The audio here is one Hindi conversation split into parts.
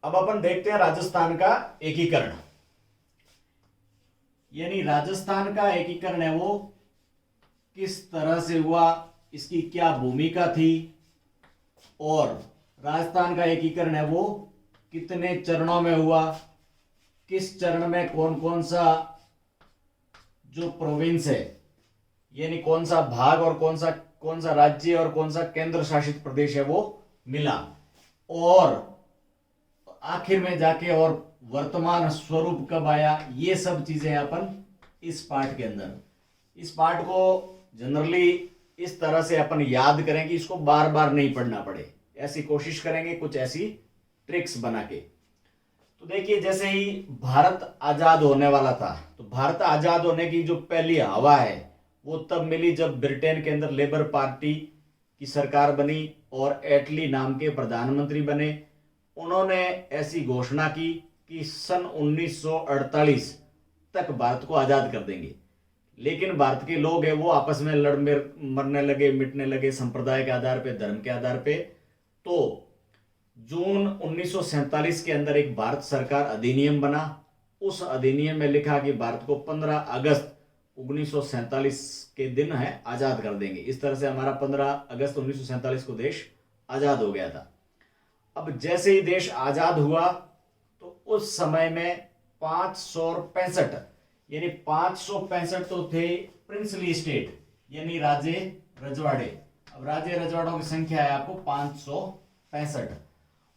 अब अपन देखते हैं राजस्थान का एकीकरण। यानी राजस्थान का एकीकरण है वो किस तरह से हुआ, इसकी क्या भूमिका थी, और राजस्थान का एकीकरण है वो कितने चरणों में हुआ, किस चरण में कौन कौन सा जो प्रोविंस है यानी कौन सा भाग और कौन सा राज्य और कौन सा केंद्र शासित प्रदेश है वो मिला, और आखिर में जाके और वर्तमान स्वरूप कब आया, ये सब चीजें अपन इस पाठ के अंदर, इस पाठ को जनरली इस तरह से अपन याद करें कि इसको बार बार नहीं पढ़ना पड़े, ऐसी कोशिश करेंगे, कुछ ऐसी ट्रिक्स बना के। तो देखिए, जैसे ही भारत आजाद होने वाला था, तो भारत आजाद होने की जो पहली हवा है वो तब मिली जब ब्रिटेन के अंदर लेबर पार्टी की सरकार बनी और एटली नाम के प्रधानमंत्री बने। उन्होंने ऐसी घोषणा की कि सन 1948 तक भारत को आजाद कर देंगे। लेकिन भारत के लोग हैं वो आपस में लड़ मरने लगे, मिटने लगे, संप्रदाय के आधार पे, धर्म के आधार पे। तो जून 1947 के अंदर एक भारत सरकार अधिनियम बना। उस अधिनियम में लिखा कि भारत को 15 अगस्त 1947 के दिन है आजाद कर देंगे। इस तरह से हमारा 15 अगस्त 1947 को देश आजाद हो गया था। अब जैसे ही देश आजाद हुआ तो उस समय में 565 यानी 565 तो थे प्रिंसली स्टेट यानी राजे रजवाड़े। अब राजे रजवाड़ों की संख्या है आपको 565,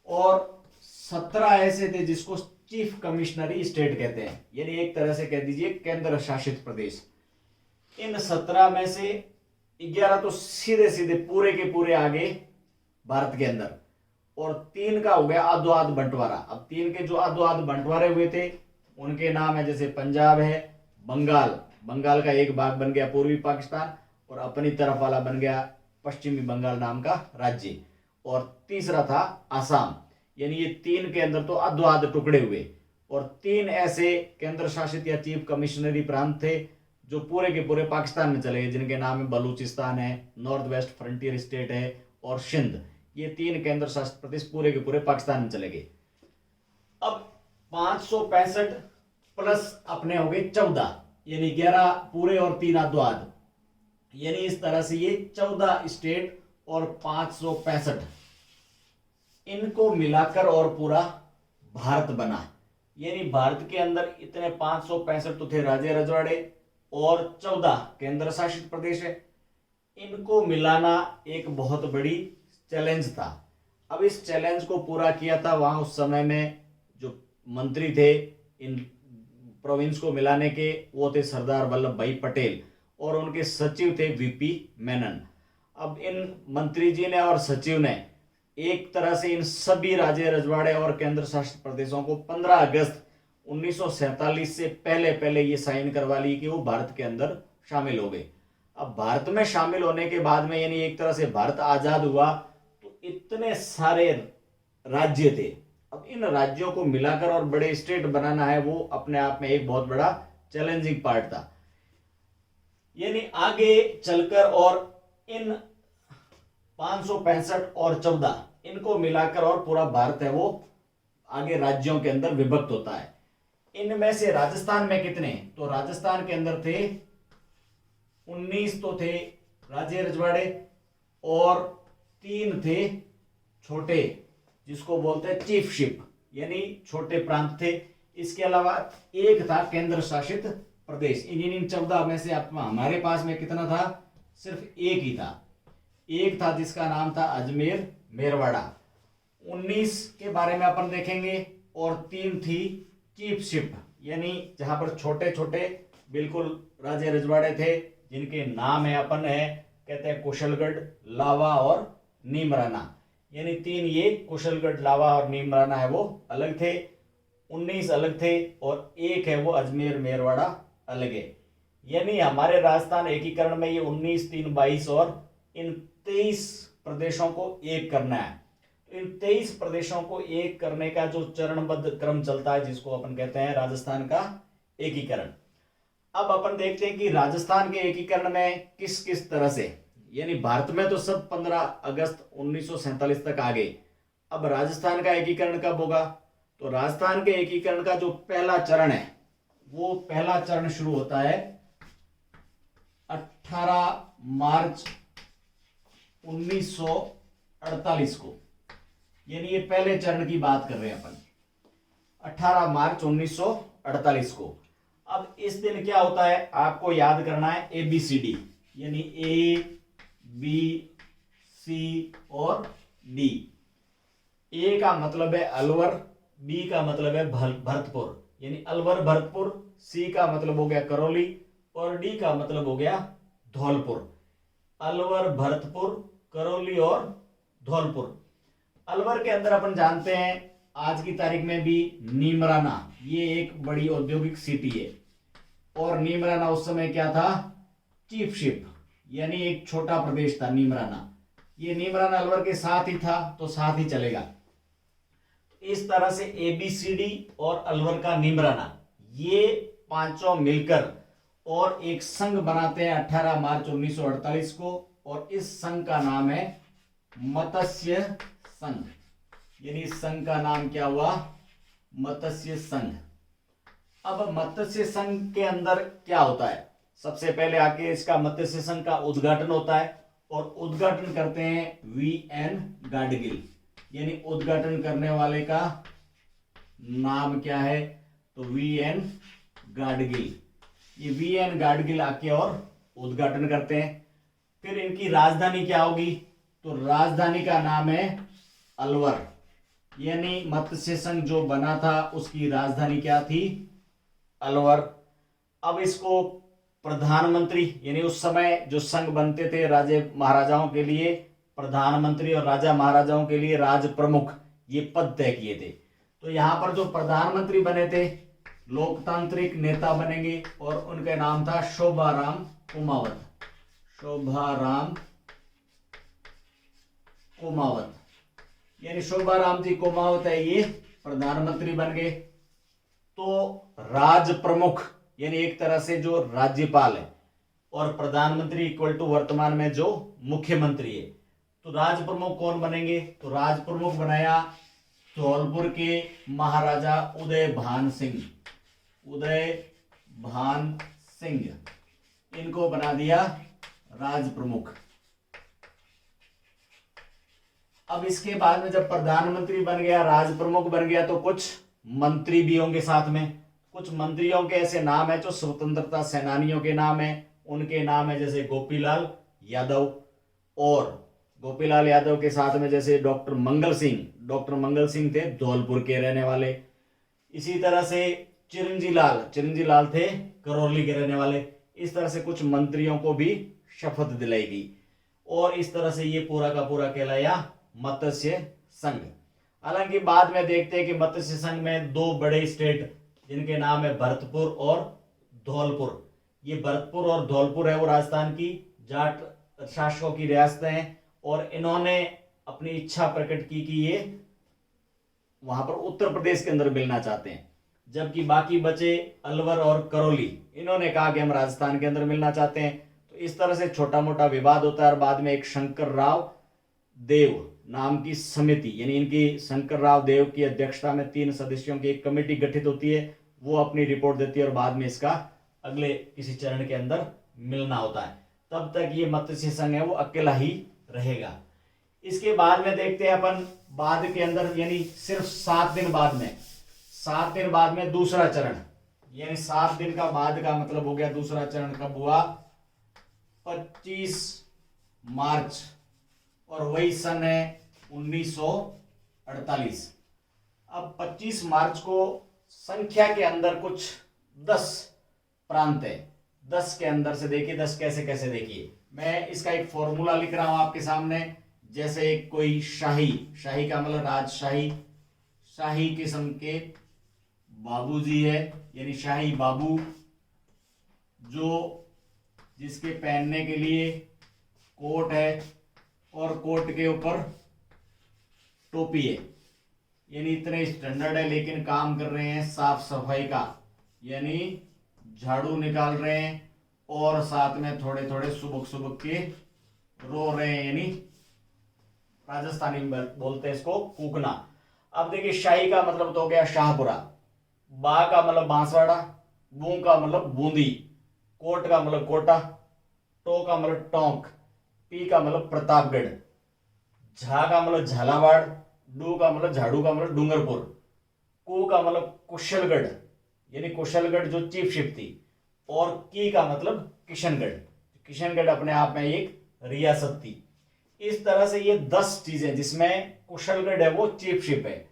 और 17 ऐसे थे जिसको चीफ कमिश्नरी स्टेट कहते हैं, यानी एक तरह से कह दीजिए केंद्र शासित प्रदेश। इन 17 में से 11 तो सीधे सीधे पूरे के पूरे आगे भारत के अंदर, और 3 का हो गया आधो-आध बंटवारा। अब 3 के जो आधो-आध बंटवारे हुए थे उनके नाम है, जैसे पंजाब है, बंगाल का एक भाग बन गया पूर्वी पाकिस्तान, और अपनी तरफ वाला बन गया पश्चिमी बंगाल नाम का राज्य, और तीसरा था आसाम। यानी ये 3 के अंदर तो आधो-आध टुकड़े हुए, और 3 ऐसे केंद्र शासित या चीफ कमिश्नरी प्रांत थे जो पूरे के पूरे पाकिस्तान में चले गए, जिनके नाम है बलूचिस्तान है, नॉर्थ वेस्ट फ्रंटियर स्टेट है, और सिंध। ये 3 केंद्र शासित प्रदेश पूरे के पूरे पाकिस्तान में चले गए। अब 565 प्लस अपने हो गए 14, यानी 11 पूरे और 3 आधो-आध, यानी इस तरह से ये 14 स्टेट और 565 इनको मिलाकर और पूरा भारत बना। यानी भारत के अंदर इतने 565 तो थे राजे रजवाड़े और 14 केंद्र शासित प्रदेश है। इनको मिलाना एक बहुत बड़ी चैलेंज था। अब इस चैलेंज को पूरा किया था वहां उस समय में जो मंत्री थे इन प्रोविंस को मिलाने के, वो थे सरदार वल्लभ भाई पटेल, और उनके सचिव थे वीपी मेनन। अब इन मंत्री जी ने और सचिव ने एक तरह से इन सभी राज्य रजवाड़े और केंद्र शासित प्रदेशों को 15 अगस्त 1947 से पहले पहले ये साइन करवा ली कि वो भारत के अंदर शामिल हो गए। अब भारत में शामिल होने के बाद में, यानी एक तरह से भारत आजाद हुआ, तो इतने सारे राज्य थे। अब इन राज्यों को मिलाकर और बड़े स्टेट बनाना है, वो अपने आप में एक बहुत बड़ा चैलेंजिंग पार्ट था। यानी आगे चलकर और इन 565 और 14 इनको मिलाकर और पूरा भारत है वो आगे राज्यों के अंदर विभक्त होता है। इनमें से राजस्थान में कितने, तो राजस्थान के अंदर थे 19 तो थे राजे रजवाड़े, और 3 थे छोटे जिसको बोलते हैं चीफशिप, यानी छोटे प्रांत थे। इसके अलावा एक था केंद्र शासित प्रदेश। इन 14 में से हमारे पास में कितना था, सिर्फ एक ही था। एक था जिसका नाम था अजमेर मेरवाड़ा। 19 के बारे में अपन देखेंगे, और 3 थी चीफशिप, यानी जहां पर छोटे छोटे बिल्कुल राजे रजवाड़े थे, जिनके नाम है अपन है कहते हैं कुशलगढ़, लावा और नीमराना। यानी 3 ये कुशलगढ़, लावा और नीमराना है वो अलग थे, 19 अलग थे, और एक है वो अजमेर मेरवाड़ा अलग है। यानी हमारे राजस्थान एकीकरण में ये 19, 3, 22 और इन 23 प्रदेशों को एक करना है। इन 23 प्रदेशों को एक करने का जो चरणबद्ध क्रम चलता है, जिसको अपन कहते हैं राजस्थान का एकीकरण। अब अपन देखते हैं कि राजस्थान के एकीकरण में किस किस तरह से, यानी भारत में तो सब 15 अगस्त 1947 तक आ गए। अब राजस्थान का एकीकरण कब होगा, तो राजस्थान के एकीकरण का जो पहला चरण है वो पहला चरण शुरू होता है 18 मार्च 1948 को, यानी ये पहले चरण की बात कर रहे हैं अपन, 18 मार्च 1948 को। अब इस दिन क्या होता है आपको याद करना है, ABCD, यानी ABC और D। A का मतलब है अलवर, B का मतलब है भरतपुर, यानी अलवर भरतपुर, C का मतलब हो गया करौली और D का मतलब हो गया धौलपुर। अलवर, भरतपुर, करौली और धौलपुर। अलवर के अंदर अपन जानते हैं आज की तारीख में भी नीमराना, ये एक बड़ी औद्योगिक सिटी है, और नीमराना उस समय क्या था, चीफ शिप, यानी एक छोटा प्रदेश था नीमराना। ये नीमराना अलवर के साथ ही था तो साथ ही चलेगा। इस तरह से ABCD और अलवर का नीमराना, ये पांचों मिलकर और एक संघ बनाते हैं 18 मार्च 1948 को, और इस संघ का नाम है मत्स्य संघ, यानी इस संघ का नाम क्या हुआ, मत्स्य संघ। अब मत्स्य संघ के अंदर क्या होता है, सबसे पहले आके इसका मत्स्य संघ का उद्घाटन होता है, और उद्घाटन करते हैं VN गाडगिल, यानी उद्घाटन करने वाले का नाम क्या है, तो VN गाडगिल। ये VN गाडगिल आके और उद्घाटन करते हैं। फिर इनकी राजधानी क्या होगी, तो राजधानी का नाम है अलवर, यानी मत्स्य संघ जो बना था उसकी राजधानी क्या थी, अलवर। अब इसको प्रधानमंत्री, यानी उस समय जो संघ बनते थे राजे महाराजाओं के लिए प्रधानमंत्री और राजा महाराजाओं के लिए राज प्रमुख, ये पद तय किए थे। तो यहां पर जो प्रधानमंत्री बने थे लोकतांत्रिक नेता बनेंगे, और उनका नाम था शोभाराम कुमावत। शोभाराम कुमावत, यानी शोभाराम जी कुमावत है, ये प्रधानमंत्री बन गए। तो राज प्रमुख, यानी एक तरह से जो राज्यपाल है, और प्रधानमंत्री इक्वल टू वर्तमान में जो मुख्यमंत्री है। तो राज प्रमुख कौन बनेंगे, तो राज प्रमुख बनाया धौलपुर के महाराजा उदय भान सिंह। उदय भान सिंह, इनको बना दिया राज प्रमुख। अब इसके बाद में जब प्रधानमंत्री बन गया, राज प्रमुख बन गया, तो कुछ मंत्री भी होंगे साथ में। कुछ मंत्रियों के ऐसे नाम है जो स्वतंत्रता सेनानियों के नाम है, उनके नाम है जैसे गोपीलाल यादव, और गोपीलाल यादव के साथ में जैसे डॉक्टर मंगल सिंह थे धौलपुर के रहने वाले। इसी तरह से चिरंजी लाल थे करौली के रहने वाले। इस तरह से कुछ मंत्रियों को भी शपथ दिलाई गई, और इस तरह से ये पूरा का पूरा कहलाया मत्स्य संघ। हालांकि बाद में देखते हैं कि मत्स्य संघ में दो बड़े स्टेट जिनके नाम है भरतपुर और धौलपुर, ये भरतपुर और धौलपुर है वो राजस्थान की जाट शासकों की रियासतें हैं, और इन्होंने अपनी इच्छा प्रकट की कि ये वहां पर उत्तर प्रदेश के अंदर मिलना चाहते हैं, जबकि बाकी बचे अलवर और करौली, इन्होंने कहा कि हम राजस्थान के अंदर मिलना चाहते हैं। तो इस तरह से छोटा मोटा विवाद होता है, और बाद में एक शंकर राव देव नाम की समिति, यानी इनकी शंकर राव देव की अध्यक्षता में 3 सदस्यों की एक कमेटी गठित होती है, वो अपनी रिपोर्ट देती है, और बाद में इसका अगले किसी चरण के अंदर मिलना होता है। तब तक ये मत्स्य संघ है वो अकेला ही रहेगा। इसके बाद में देखते हैं अपन बाद के अंदर, यानी सिर्फ 7 दिन बाद में दूसरा चरण, यानी 7 दिन का बाद का मतलब हो गया दूसरा चरण कब हुआ, 25 मार्च, और वही सन है 1948। अब 25 मार्च को संख्या के अंदर कुछ 10 प्रांत है। 10 के अंदर से देखिए 10 कैसे कैसे, देखिए मैं इसका एक फॉर्मूला लिख रहा हूं आपके सामने। जैसे एक कोई शाही का मतलब राजशाही, शाही किस्म के बाबूजी है, यानी शाही बाबू, जो जिसके पहनने के लिए कोट है और कोट के ऊपर टोपी है, यानी इतने स्टैंडर्ड है, लेकिन काम कर रहे हैं साफ सफाई का, यानी झाड़ू निकाल रहे हैं, और साथ में थोड़े थोड़े सुबक के रो रहे हैं, यानी राजस्थानी में बोलते हैं इसको कूकना। अब देखिए शाही का मतलब तो हो गया शाहपुरा, बा का मतलब बांसवाड़ा, बू का मतलब बूंदी, कोट का मतलब कोटा, टो का मतलब टोंक, पी का मतलब प्रतापगढ़, झा का मतलब झालावाड़, डू का मतलब झाड़ू का मतलब डूंगरपुर, कु का मतलब कुशलगढ़ यानी कुशलगढ़ जो चीफ शिप थी, और की का मतलब किशनगढ़। किशनगढ़ अपने आप में एक रियासत थी। इस तरह से ये 10 चीजें, जिसमें कुशलगढ़ है वो चीफ शिप है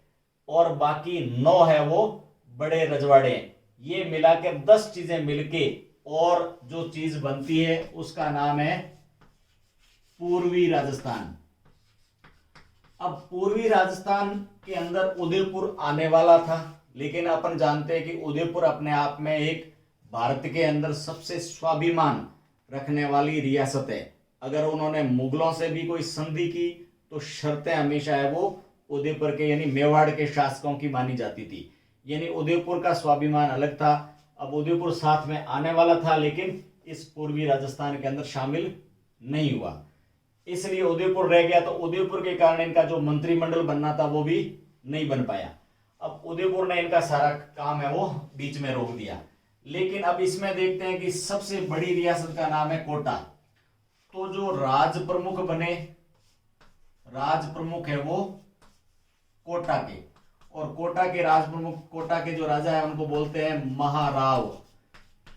और बाकी 9 है वो बड़े रजवाड़े हैं। ये मिलाकर 10 चीजें मिलके और जो चीज बनती है उसका नाम है पूर्वी राजस्थान। अब पूर्वी राजस्थान के अंदर उदयपुर आने वाला था, लेकिन अपन जानते हैं कि उदयपुर अपने आप में एक भारत के अंदर सबसे स्वाभिमान रखने वाली रियासत है। अगर उन्होंने मुगलों से भी कोई संधि की तो शर्तें हमेशा है वो उदयपुर के यानी मेवाड़ के शासकों की मानी जाती थी। यानी उदयपुर का स्वाभिमान अलग था। अब उदयपुर साथ में आने वाला था, लेकिन इस पूर्वी राजस्थान के अंदर शामिल नहीं हुआ, इसलिए उदयपुर रह गया। तो उदयपुर के कारण इनका जो मंत्रिमंडल बनना था वो भी नहीं बन पाया। अब उदयपुर ने इनका सारा काम है वो बीच में रोक दिया। लेकिन अब इसमें देखते हैं कि सबसे बड़ी रियासत का नाम है कोटा। तो जो राज प्रमुख बने, राज प्रमुख है वो कोटा के, और कोटा के राज प्रमुख, कोटा के जो राजा है उनको बोलते हैं महाराव,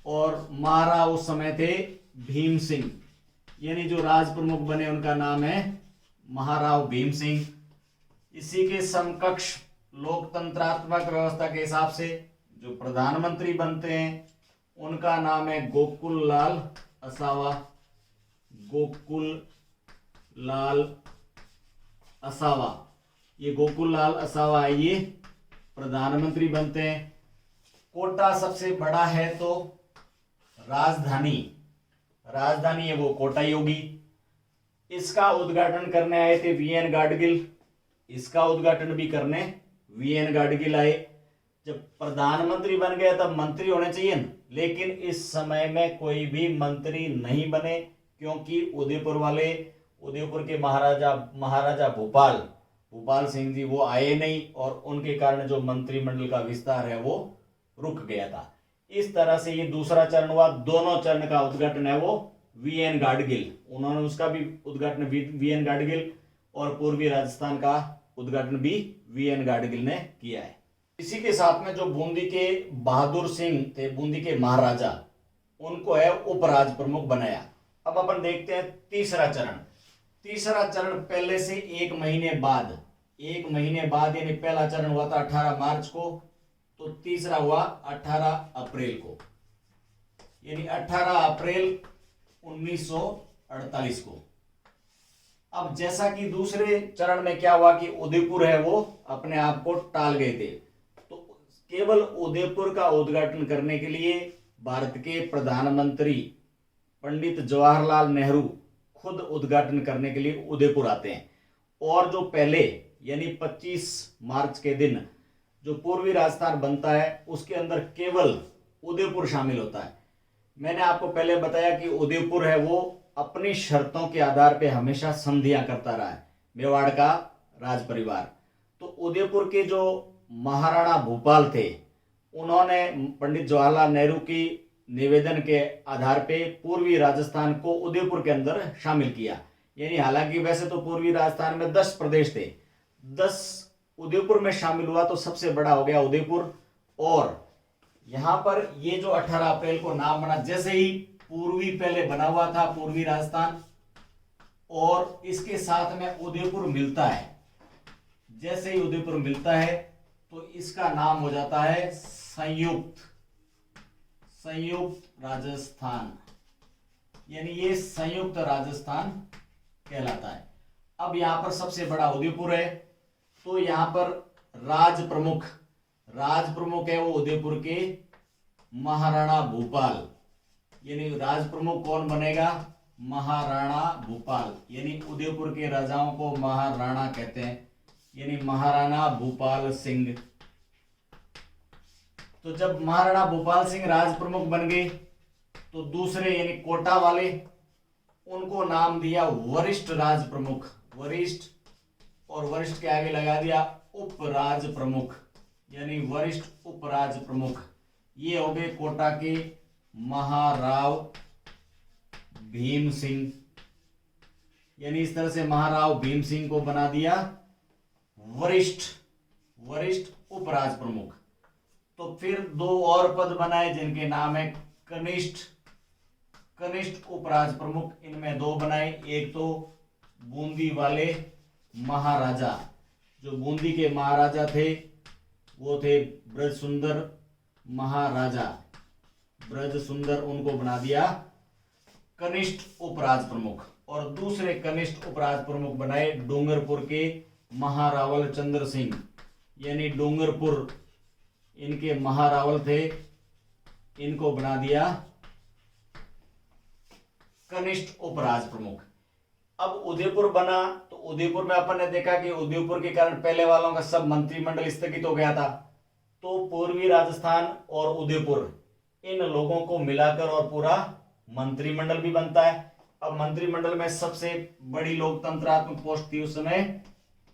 और महाराव उस समय थे भीम सिंह। यानी जो राज प्रमुख बने उनका नाम है महाराव भीम सिंह। इसी के समकक्ष लोकतंत्रात्मक व्यवस्था के हिसाब से जो प्रधानमंत्री बनते हैं उनका नाम है गोकुल लाल असावा। गोकुल लाल असावा, ये गोकुल लाल असावा है, ये प्रधानमंत्री बनते हैं। कोटा सबसे बड़ा है तो राजधानी, राजधानी है वो कोटा ही होगी। इसका उद्घाटन करने आए थे वीएन गाडगिल, इसका उद्घाटन भी करने वीएन गाडगिल आए। जब प्रधानमंत्री बन गया तब मंत्री होने चाहिए न, लेकिन इस समय में कोई भी मंत्री नहीं बने, क्योंकि उदयपुर वाले, उदयपुर के महाराजा भूपाल सिंह जी वो आए नहीं, और उनके कारण जो मंत्रिमंडल का विस्तार है वो रुक गया था। इस तरह से ये दूसरा चरण हुआ। दोनों चरण का उद्घाटन है वो वीएन गाडगिल, उन्होंने उसका भी उद्घाटन वीएन गाडगिल, और पूर्वी राजस्थान का उद्घाटन भी वीएन गाडगिल ने किया है। इसी के साथ में जो बूंदी के बहादुर सिंह थे, बूंदी के महाराजा, उनको है उपराज प्रमुख बनाया। अब अपन देखते हैं तीसरा चरण। तीसरा चरण पहले से 1 महीने बाद, 1 महीने बाद, यानी पहला चरण हुआ था 18 मार्च को, तो तीसरा हुआ 18 अप्रैल को, यानी 18 अप्रैल 1948 को। अब जैसा कि दूसरे चरण में क्या हुआ कि उदयपुर है वो अपने आप को टाल गए थे, तो केवल उदयपुर का उद्घाटन करने के लिए भारत के प्रधानमंत्री पंडित जवाहरलाल नेहरू खुद उद्घाटन करने के लिए उदयपुर आते हैं। और जो पहले यानी 25 मार्च के दिन जो पूर्वी राजस्थान बनता है उसके अंदर केवल उदयपुर शामिल होता है। मैंने आपको पहले बताया कि उदयपुर है वो अपनी शर्तों के आधार पे हमेशा संधियां करता रहा है, मेवाड़ का राज परिवार। तो उदयपुर के जो महाराणा भूपाल थे, उन्होंने पंडित जवाहरलाल नेहरू की निवेदन के आधार पे पूर्वी राजस्थान को उदयपुर के अंदर शामिल किया। यानी हालांकि वैसे तो पूर्वी राजस्थान में 10 प्रदेश थे, 10 उदयपुर में शामिल हुआ तो सबसे बड़ा हो गया उदयपुर। और यहां पर ये जो 18 अप्रैल को नाम बना, जैसे ही पूर्वी पहले बना हुआ था पूर्वी राजस्थान, और इसके साथ में उदयपुर मिलता है, जैसे ही उदयपुर मिलता है तो इसका नाम हो जाता है संयुक्त राजस्थान, यानी ये संयुक्त राजस्थान कहलाता है। अब यहां पर सबसे बड़ा उदयपुर है, तो यहां पर राज प्रमुख है वो उदयपुर के महाराणा भूपाल। यानी राज प्रमुख कौन बनेगा? महाराणा भूपाल। यानी उदयपुर के राजाओं को महाराणा कहते हैं, यानी महाराणा भूपाल सिंह। तो जब महाराणा भूपाल सिंह राज प्रमुख बन गए तो दूसरे यानी कोटा वाले, उनको नाम दिया वरिष्ठ राज प्रमुख, वरिष्ठ, और वरिष्ठ के आगे लगा दिया उपराज प्रमुख यानी वरिष्ठ उपराज प्रमुख, ये हो गए कोटा के महाराव भीम सिंह। यानी इस तरह से महाराव भीम सिंह को बना दिया वरिष्ठ उपराज प्रमुख। तो फिर दो और पद बनाए जिनके नाम है कनिष्ठ उपराज प्रमुख। इनमें दो बनाए, एक तो बूंदी वाले महाराजा, जो बूंदी के महाराजा थे वो थे ब्रज सुंदर महाराजा, ब्रज सुंदर, उनको बना दिया कनिष्ठ उपराज प्रमुख। और दूसरे कनिष्ठ उपराज प्रमुख बनाए डूंगरपुर के महारावल चंद्र सिंह, यानी डूंगरपुर इनके महारावल थे, इनको बना दिया कनिष्ठ उपराज प्रमुख। अब उदयपुर बना, तो उदयपुर में अपन ने देखा कि उदयपुर के कारण पहले वालों का सब मंत्रिमंडल स्थगित हो गया था। तो पूर्वी राजस्थान और उदयपुर, इन लोगों को मिलाकर और पूरा मंत्रिमंडल भी बनता है। अब मंत्रिमंडल में सबसे बड़ी लोकतंत्रात्मक पोस्ट थी उस समय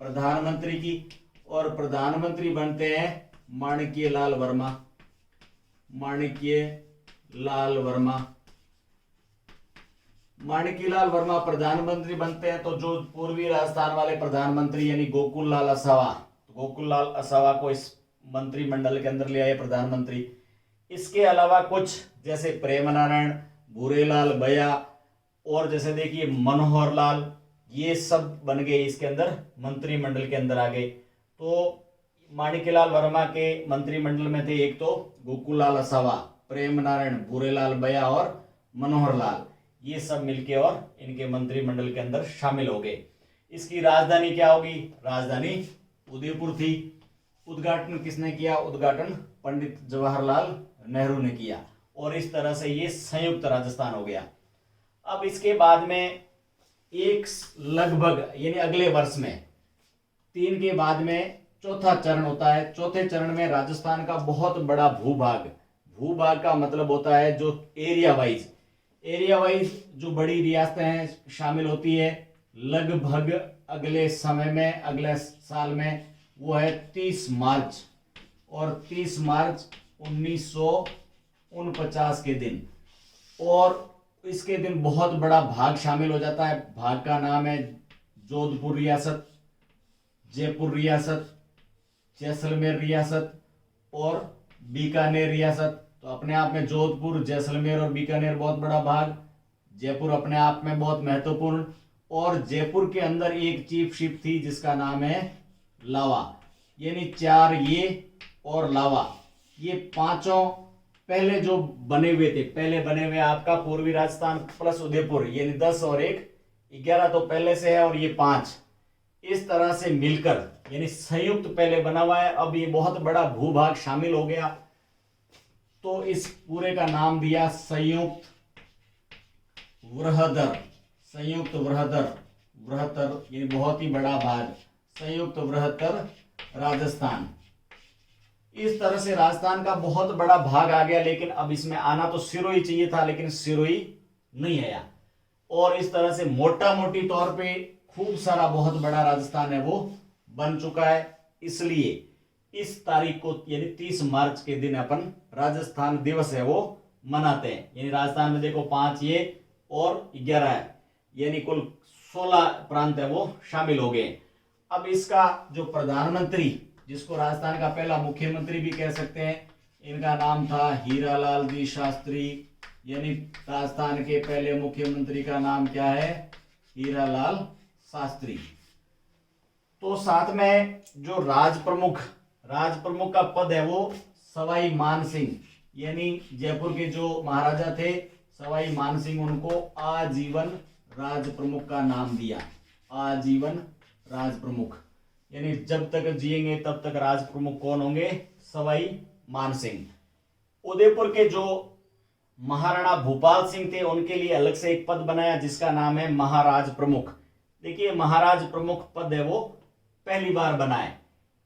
प्रधानमंत्री की, और प्रधानमंत्री बनते हैं माणिक्य लाल वर्मा। माणिक्य लाल वर्मा प्रधानमंत्री बनते हैं। तो जो पूर्वी राजस्थान वाले प्रधानमंत्री यानी गोकुल लाल असावा, तो गोकुल लाल असावा को इस मंत्रिमंडल के अंदर ले आए प्रधानमंत्री। इसके अलावा कुछ जैसे प्रेम नारायण, भूरेलाल बया और जैसे देखिए मनोहर लाल, ये सब बन गए इसके अंदर, मंत्रिमंडल के अंदर आ गए। तो माणिक्यलाल वर्मा के मंत्रिमंडल में थे एक तो गोकुल लाल असावा, प्रेम नारायण, भूरेलाल बया और मनोहर लाल, ये सब मिलके और इनके मंत्रिमंडल के अंदर शामिल हो गए। इसकी राजधानी क्या होगी? राजधानी उदयपुर थी। उद्घाटन किसने किया? उद्घाटन पंडित जवाहरलाल नेहरू ने किया। और इस तरह से ये संयुक्त राजस्थान हो गया। अब इसके बाद में एक लगभग यानी अगले वर्ष में 3 के बाद में चौथा चरण होता है। चौथे चरण में राजस्थान का बहुत बड़ा भूभाग का मतलब होता है जो एरिया वाइज जो बड़ी रियासतें हैं शामिल होती है। लगभग अगले समय में, अगले साल में वो है 30 मार्च, और 30 मार्च 1949 के दिन। और इसके दिन बहुत बड़ा भाग शामिल हो जाता है। भाग का नाम है जोधपुर रियासत, जयपुर रियासत, जैसलमेर रियासत और बीकानेर रियासत। तो अपने आप में जोधपुर, जैसलमेर और बीकानेर बहुत बड़ा भाग, जयपुर अपने आप में बहुत महत्वपूर्ण। और जयपुर के अंदर एक चीफशिप थी जिसका नाम है लावा, यानी 4 ये और लावा, ये पांचों पहले जो बने हुए थे। पहले बने हुए आपका पूर्वी राजस्थान प्लस उदयपुर, यानी 10 और 1 11 तो पहले से है, और ये 5 इस तरह से मिलकर यानी संयुक्त पहले बना हुआ है। अब ये बहुत बड़ा भूभाग शामिल हो गया, तो इस पूरे का नाम दिया संयुक्त वृहत्तर ये बहुत ही बड़ा भाग, संयुक्त वृहत्तर राजस्थान। इस तरह से राजस्थान का बहुत बड़ा भाग आ गया। लेकिन अब इसमें आना तो सिरोही चाहिए था, लेकिन सिरोही नहीं आया। और इस तरह से मोटा मोटी तौर पे खूब सारा बहुत बड़ा राजस्थान है वो बन चुका है। इसलिए इस तारीख को यानी 30 मार्च के दिन अपन राजस्थान दिवस है वो मनाते हैं। यानी राजस्थान में देखो 5 ये और 11 है, यानी कुल 16 प्रांत है वो शामिल हो गए। अब इसका जो प्रधानमंत्री, जिसको राजस्थान का पहला मुख्यमंत्री भी कह सकते हैं, इनका नाम था हीरालाल जी शास्त्री। यानी राजस्थान के पहले मुख्यमंत्री का नाम क्या है? हीरालाल शास्त्री। तो साथ में जो राज प्रमुख का पद है वो सवाई मान सिंह, यानी जयपुर के जो महाराजा थे सवाई मान सिंह, उनको आजीवन राज प्रमुख का नाम दिया। आजीवन राज प्रमुख, यानी जब तक जिएंगे तब तक राज प्रमुख कौन होंगे? सवाई मान सिंह। उदयपुर के जो महाराणा भूपाल सिंह थे उनके लिए अलग से एक पद बनाया जिसका नाम है महाराज प्रमुख। देखिए महाराज प्रमुख पद है वो पहली बार बनाए।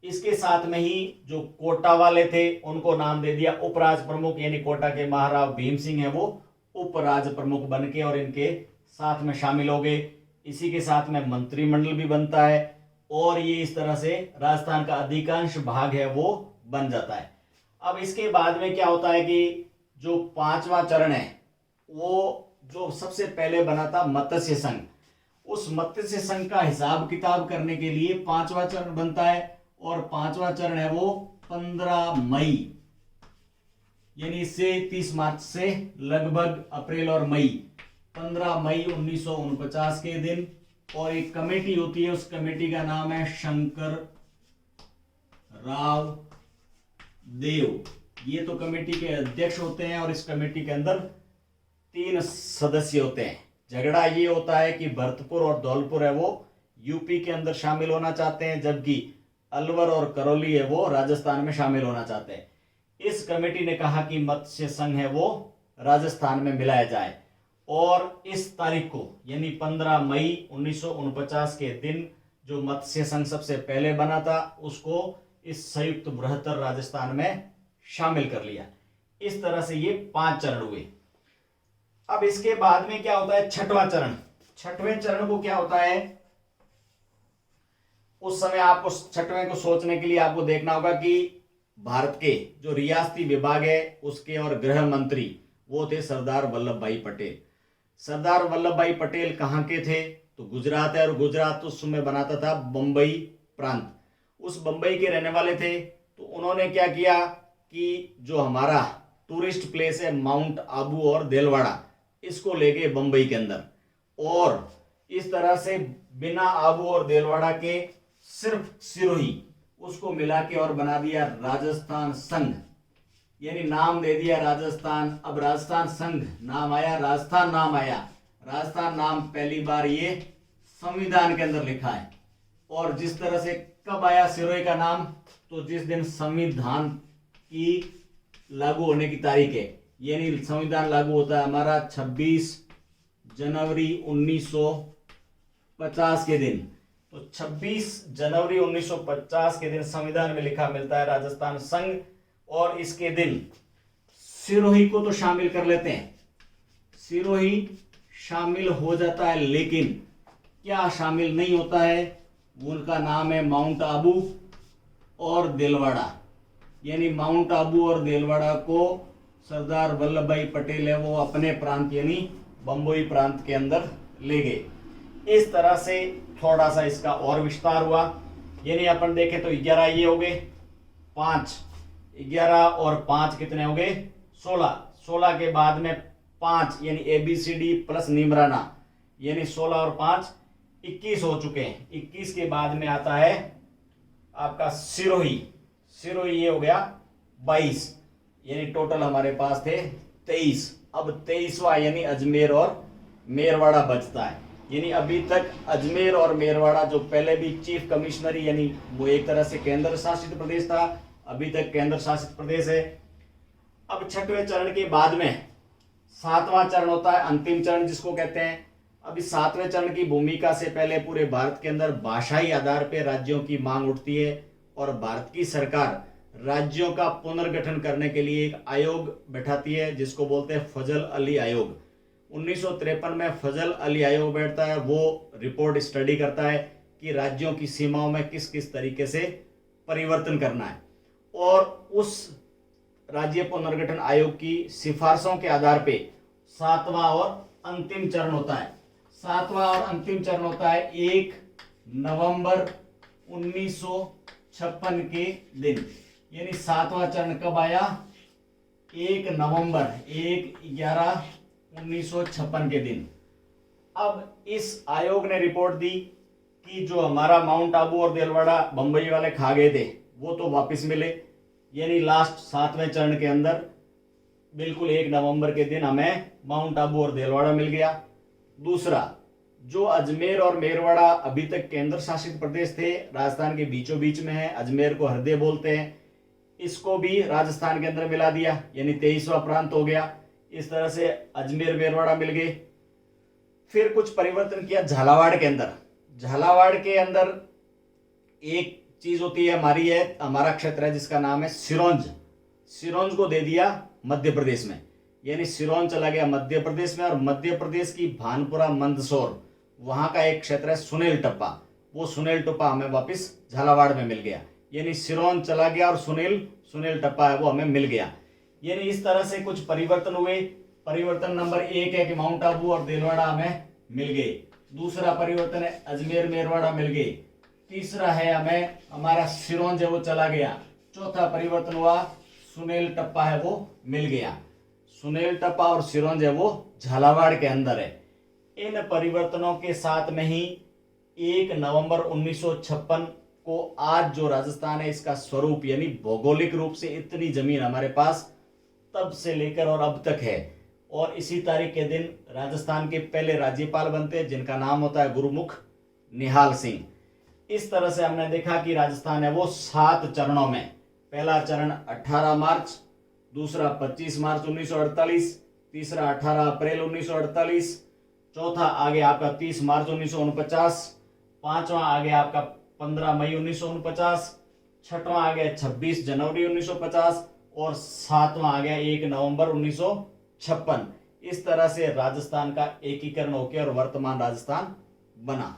इसके साथ में ही जो कोटा वाले थे उनको नाम दे दिया उपराज प्रमुख, यानी कोटा के महाराव भीम सिंह है वो उपराज प्रमुख बनके और इनके साथ में शामिल हो गए। इसी के साथ में मंत्रिमंडल भी बनता है। और ये इस तरह से राजस्थान का अधिकांश भाग है वो बन जाता है। अब इसके बाद में क्या होता है कि जो पांचवा चरण है वो जो सबसे पहले बना था मत्स्य संघ, उस मत्स्य संघ का हिसाब किताब करने के लिए पांचवा चरण बनता है और पांचवा चरण है वो 15 मई यानी से 30 मार्च से लगभग अप्रैल और मई, 15 मई 1949 के दिन। और एक कमेटी होती है, उस कमेटी का नाम है शंकर राव देव। ये तो कमेटी के अध्यक्ष होते हैं और इस कमेटी के अंदर 3 सदस्य होते हैं। झगड़ा ये होता है कि भरतपुर और धौलपुर है वो यूपी के अंदर शामिल होना चाहते हैं, जबकि अलवर और करौली है वो राजस्थान में शामिल होना चाहते हैं। इस कमेटी ने कहा कि मत्स्य संघ है वो राजस्थान में मिलाया जाए और इस तारीख को यानी 15 मई 1949 के दिन जो मत्स्य संघ सबसे पहले बना था उसको इस संयुक्त बृहत्तर राजस्थान में शामिल कर लिया। इस तरह से ये 5 चरण हुए। अब इसके बाद में क्या होता है छठवां चरण। छठवें चरण को क्या होता है, उस समय आपको छठवें को सोचने के लिए आपको देखना होगा कि भारत के जो रियासती विभाग है उसके और गृह मंत्री वो थे सरदार वल्लभ भाई पटेल। सरदार वल्लभ भाई पटेल कहाँ के थे, तो गुजरात है, और गुजरात उस समय बनाता था बंबई प्रांत। उस बंबई के रहने वाले थे। तो उन्होंने क्या किया कि जो हमारा टूरिस्ट प्लेस है माउंट आबू और देलवाड़ा, इसको ले गए बंबई के अंदर और इस तरह से बिना आबू और देलवाड़ा के सिर्फ सिरोही उसको मिला के और बना दिया राजस्थान संघ, यानी नाम दे दिया राजस्थान। अब राजस्थान संघ नाम आया, राजस्थान नाम आया। राजस्थान नाम पहली बार ये संविधान के अंदर लिखा है। और जिस तरह से कब आया सिरोही का नाम, तो जिस दिन संविधान की लागू होने की तारीख है, यानी संविधान लागू होता है हमारा 26 जनवरी 1950 के दिन। तो 26 जनवरी 1950 के दिन संविधान में लिखा मिलता है राजस्थान संघ। और इसके दिन सिरोही को तो शामिल कर लेते हैं, सिरोही शामिल हो जाता है, लेकिन क्या शामिल नहीं होता है, उनका नाम है माउंट आबू और देलवाड़ा। यानी माउंट आबू और देलवाड़ा को सरदार वल्लभ भाई पटेल है वो अपने प्रांत यानी बंबई प्रांत के अंदर ले गए। इस तरह से थोड़ा सा इसका और विस्तार हुआ। यानी अपन देखें तो 11 ये हो गए, 5 11 और 5 कितने हो गए 16। 16 के बाद में 5 यानी ABCD प्लस निमराना यानी 16 और 5 21 हो चुके हैं। 21 के बाद में आता है आपका सिरोही। सिरोही ये हो गया 22, यानी टोटल हमारे पास थे 23। अब 23वां यानी अजमेर और मेरवाड़ा बचता है। यानी अभी तक अजमेर और मेरवाड़ा जो पहले भी चीफ कमिश्नरी यानी वो एक तरह से केंद्र शासित प्रदेश था, अभी तक केंद्र शासित प्रदेश है। अब छठवें चरण के बाद में 7वां चरण होता है, अंतिम चरण जिसको कहते हैं। अभी 7वें चरण की भूमिका से पहले पूरे भारत के अंदर भाषाई आधार पर राज्यों की मांग उठती है और भारत की सरकार राज्यों का पुनर्गठन करने के लिए एक आयोग बैठाती है जिसको बोलते हैं फजल अली आयोग। 1953 में फजल अली आयोग बैठता है, वो रिपोर्ट स्टडी करता है कि राज्यों की सीमाओं में किस किस तरीके से परिवर्तन करना है और उस राज्य पुनर्गठन आयोग की सिफारिशों के आधार पे 7वां और अंतिम चरण होता है। 7वां और अंतिम चरण होता है 1 नवंबर 1956 के दिन। यानी 7वां चरण कब आया 1 नवंबर 1/11/1956 के दिन। अब इस आयोग ने रिपोर्ट दी कि जो हमारा माउंट आबू और देलवाड़ा बंबई वाले खा गए थे वो तो वापस मिले। यानी लास्ट 7वें चरण के अंदर बिल्कुल 1 नवंबर के दिन हमें माउंट आबू और देलवाड़ा मिल गया। दूसरा, जो अजमेर और मेरवाड़ा अभी तक केंद्र शासित प्रदेश थे, राजस्थान के बीचों बीच में है, अजमेर को हृदय बोलते हैं, इसको भी राजस्थान के अंदर मिला दिया, यानी 23वां प्रांत हो गया। इस तरह से अजमेर मेरवाड़ा मिल गए। फिर कुछ परिवर्तन किया झालावाड़ के अंदर। झालावाड़ के अंदर एक चीज होती है हमारी है, हमारा क्षेत्र है जिसका नाम है सिरोंज। सिरोंज को दे दिया मध्य प्रदेश में, यानी सिरोंज चला गया मध्य प्रदेश में। और मध्य प्रदेश की भानपुरा मंदसौर वहां का एक क्षेत्र है सुनील टप्पा, वो सुनील टप्पा हमें वापस झालावाड़ में मिल गया, यानी सिरोंज चला गया और सुनील टप्पा है वो हमें मिल गया। यानी इस तरह से कुछ परिवर्तन हुए। परिवर्तन नंबर 1 है कि माउंट आबू और देलवाड़ा हमें मिल गए। दूसरा परिवर्तन है अजमेर मेरवाड़ा मिल गए। तीसरा है हमें हमारा सिरोंज है वो चला गया। चौथा परिवर्तन हुआ सुनील टप्पा है वो मिल गया। सुनील टप्पा और सिरोंज है वो झालावाड़ के अंदर है। इन परिवर्तनों के साथ में ही 1 नवंबर 1956 को आज जो राजस्थान है इसका स्वरूप यानी भौगोलिक रूप से इतनी जमीन हमारे पास तब से लेकर और अब तक है। और इसी तारीख के दिन राजस्थान के पहले राज्यपाल बनते हैं जिनका नाम होता है गुरुमुख निहाल सिंह। इस तरह से हमने देखा कि राजस्थान है वो 7 चरणों में, पहला चरण 18 मार्च, दूसरा 25 मार्च 1948, तीसरा 18 अप्रैल 1948, चौथा आगे आपका 30 मार्च 1949, पांचवा आगे आपका 15 मई 1949, छठवां आ गया 26 जनवरी 1950 और सातवां आ गया 1 नवंबर 1956। इस तरह से राजस्थान का एकीकरण होकर और वर्तमान राजस्थान बना।